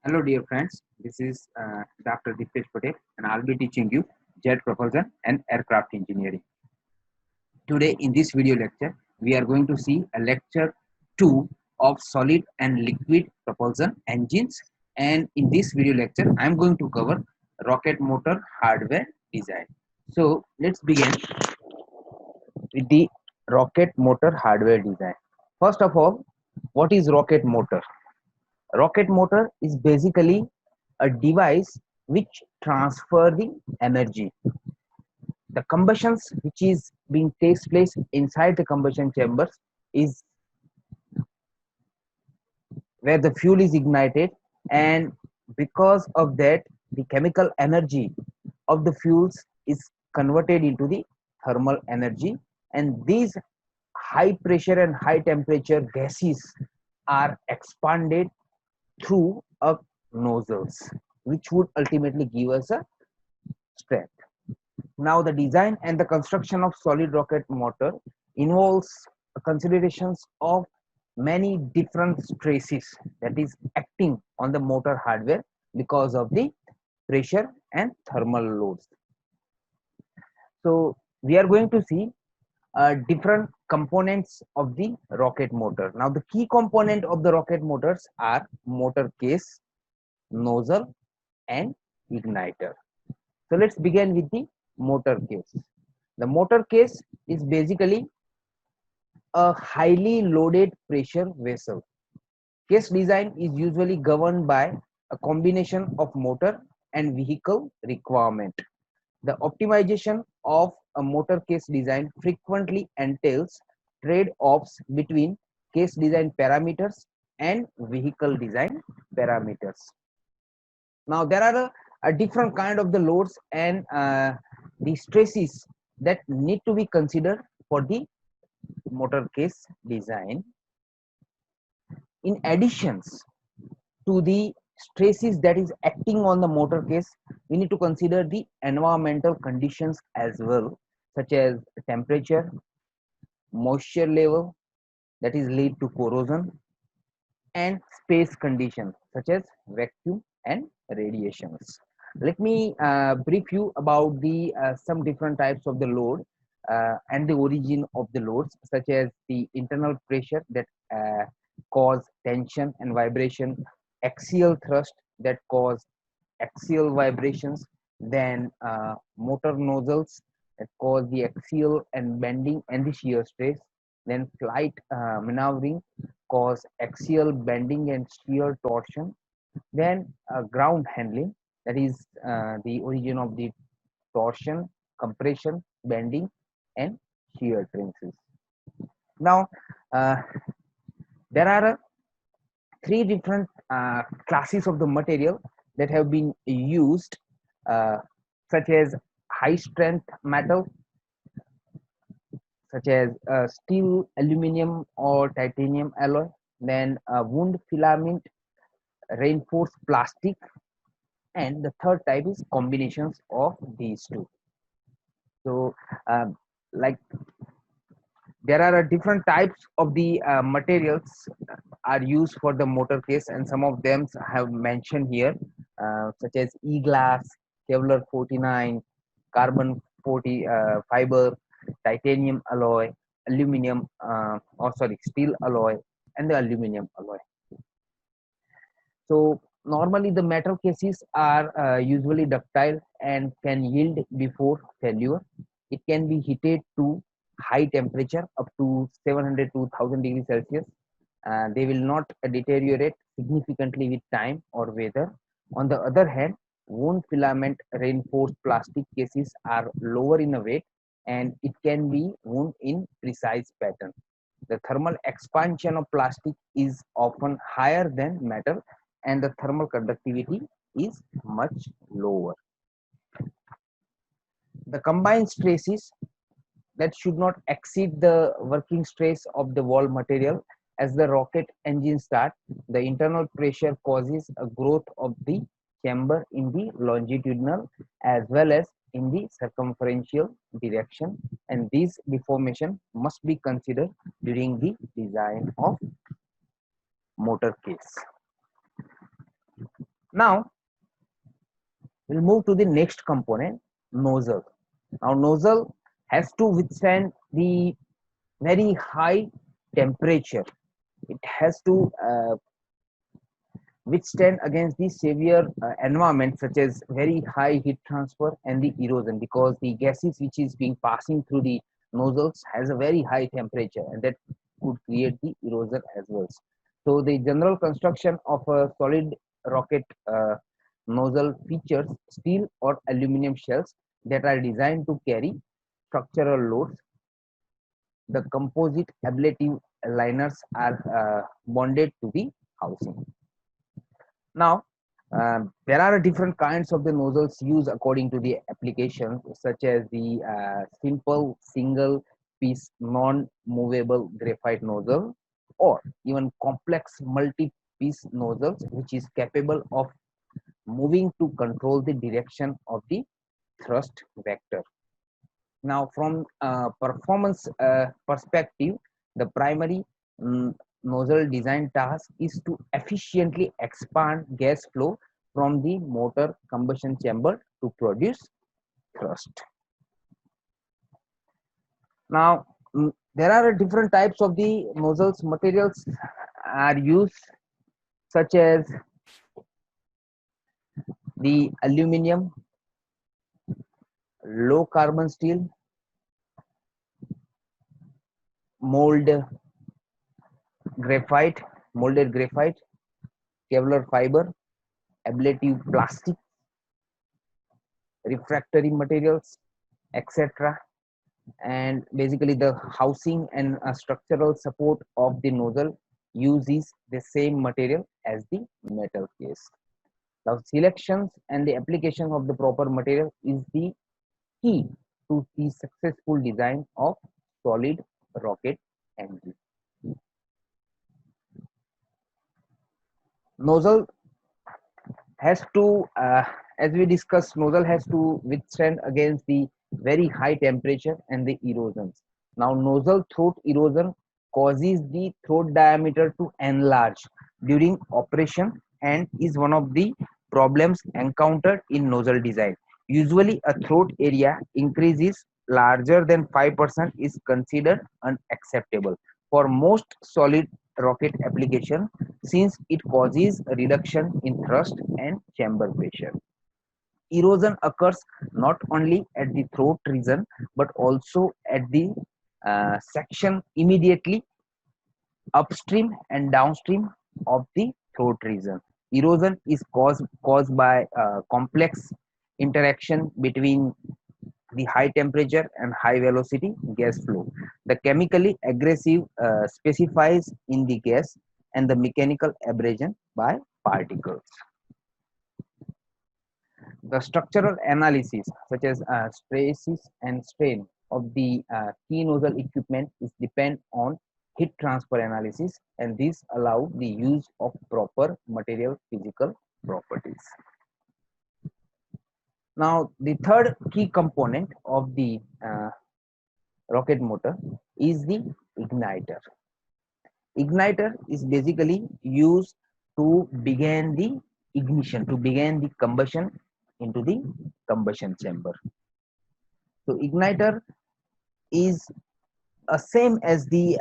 Hello, dear friends. This is Dr. Dipesh Patel, and I'll be teaching you jet propulsion and aircraft engineering. Today, in this video lecture, we are going to see a lecture 2 of solid and liquid propulsion engines. And in this video lecture, I'm going to cover rocket motor hardware design. So, let's begin with the rocket motor hardware design. First of all, what is rocket motor? Rocket motor is basically a device which transfer the energy. The combustions which is being takes place inside the combustion chambers is where the fuel is ignited, and because of that the chemical energy of the fuels is converted into the thermal energy, and these high pressure and high temperature gases are expanded through a nozzles, which would ultimately give us a strength. Now, the design and the construction of solid rocket motor involves considerations of many different stresses that is acting on the motor hardware because of the pressure and thermal loads. So, we are going to see different components of the rocket motor. Now, the key component of the rocket motors are motor case, nozzle, and igniter. So let's begin with the motor case. The motor case is basically a highly loaded pressure vessel. Case design is usually governed by a combination of motor and vehicle requirement. The optimization of a motor case design frequently entails trade-offs between case design parameters and vehicle design parameters. Now there are a different kind of the loads and the stresses that need to be considered for the motor case design. In additions to the stresses that is acting on the motor case, we need to consider the environmental conditions as well, such as temperature, moisture level that is lead to corrosion, and space conditions such as vacuum and radiations. Let me brief you about the some different types of the load and the origin of the loads, such as the internal pressure that cause tension and vibration, axial thrust that cause axial vibrations, then motor nozzles that cause the axial and bending and the shear stress, then flight maneuvering cause axial bending and shear torsion, then ground handling, that is the origin of the torsion, compression, bending, and shear stresses. Now, there are three different classes of the material that have been used, uh, such as high strength metal, such as steel, aluminum, or titanium alloy, then wound filament, reinforced plastic, and the third type is combinations of these two. So like there are different types of the materials are used for the motor case, and some of them have mentioned here, such as e-glass, Kevlar 49, carbon 40 fiber, titanium alloy, aluminum or sorry steel alloy, and the aluminum alloy. So normally the metal cases are usually ductile and can yield before failure. It can be heated to high temperature up to 700 to 1000 degrees Celsius. They will not deteriorate significantly with time or weather. On the other hand, wound filament reinforced plastic cases are lower in weight, and it can be wound in precise pattern. The thermal expansion of plastic is often higher than metal, and the thermal conductivity is much lower. The combined stresses that should not exceed the working stress of the wall material. As the rocket engine starts, the internal pressure causes a growth of the chamber in the longitudinal as well as in the circumferential direction, and these deformation must be considered during the design of motor case. Now we'll move to the next component, nozzle. Now nozzle has to withstand the very high temperature. It has to withstand against the severe environment such as very high heat transfer and the erosion, because the gases which is being passing through the nozzles has a very high temperature, and that could create the erosion as well. So the general construction of a solid rocket nozzle features steel or aluminum shells that are designed to carry structural loads. The composite ablative liners are bonded to the housing. Now, there are different kinds of the nozzles used according to the application, such as the simple single piece non-movable graphite nozzle, or even complex multi-piece nozzles, which is capable of moving to control the direction of the thrust vector. Now, from performance perspective, the primary nozzle design task is to efficiently expand gas flow from the motor combustion chamber to produce thrust. Now, there are different types of the nozzles. Materials are used, such as the aluminum, low carbon steel, mold graphite, molded graphite, Kevlar fiber, ablative plastic, refractory materials, etc. And basically the housing and structural support of the nozzle uses the same material as the metal case. Now, selections and the application of the proper material is the key to the successful design of solid rocket engine. Nozzle has to, as we discussed, nozzle has to withstand against the very high temperature and the erosions. Now, nozzle throat erosion causes the throat diameter to enlarge during operation and is one of the problems encountered in nozzle design. Usually, a throat area increases larger than 5% is considered unacceptable for most solid rocket application, since it causes a reduction in thrust and chamber pressure. Erosion occurs not only at the throat region but also at the section immediately upstream and downstream of the throat region. Erosion is caused by complex interaction between the high temperature and high velocity gas flow. The chemically aggressive specifies in the gas and the mechanical abrasion by particles. The structural analysis, such as stresses and strain of the key nozzle equipment, is depend on heat transfer analysis, and this allow the use of proper material physical properties. Now, the third key component of the rocket motor is the igniter. Igniter is basically used to begin the ignition, to begin the combustion into the combustion chamber. So igniter is same as the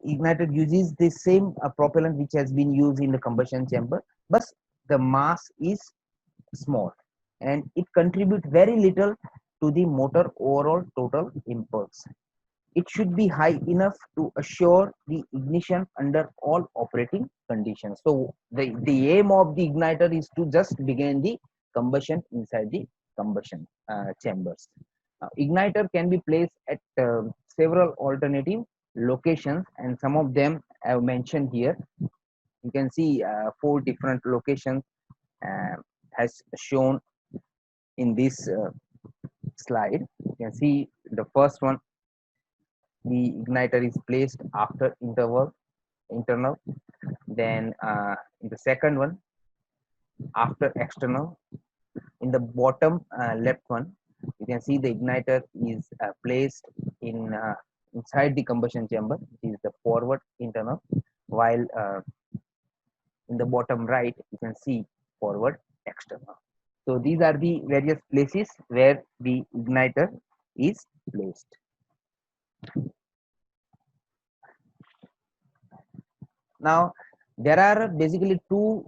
igniter uses the same propellant which has been used in the combustion chamber, but the mass is small and it contributes very little to the motor overall total impulse. It should be high enough to assure the ignition under all operating conditions. So the aim of the igniter is to just begin the combustion inside the combustion chambers. Igniter can be placed at several alternative locations, and some of them I have mentioned here. You can see 4 different locations has shown in this slide. You can see the first one, the igniter is placed after internal, then in the second one after external. In the bottom left one, you can see the igniter is placed in inside the combustion chamber, which is the forward internal, while in the bottom right you can see forward external. So these are the various places where the igniter is placed. Now there are basically two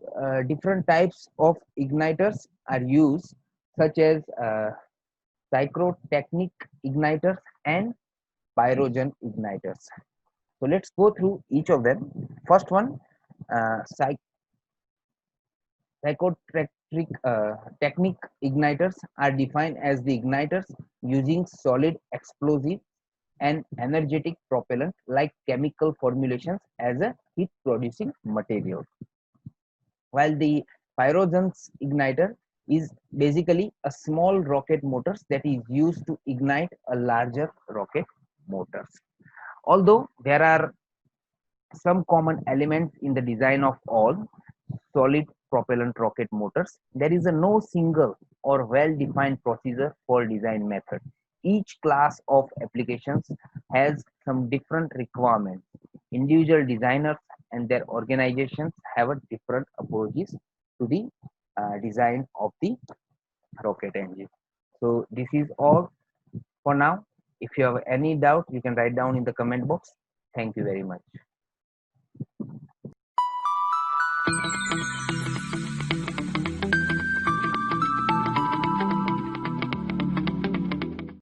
different types of igniters are used, such as pyrotechnic igniters and pyrogen igniters. So let's go through each of them. First one, uh, psychotractic technique igniters are defined as the igniters using solid explosive and energetic propellant like chemical formulations as a heat producing material, while the pyrogen's igniter is basically a small rocket motors that is used to ignite a larger rocket motors. Although there are some common elements in the design of all solid propellant rocket motors, there is a no single or well-defined procedure for design method. Each class of applications has some different requirements. Individual designers and their organizations have a different approaches to the design of the rocket engine. So this is all for now. If you have any doubt, you can write down in the comment box. Thank you very much.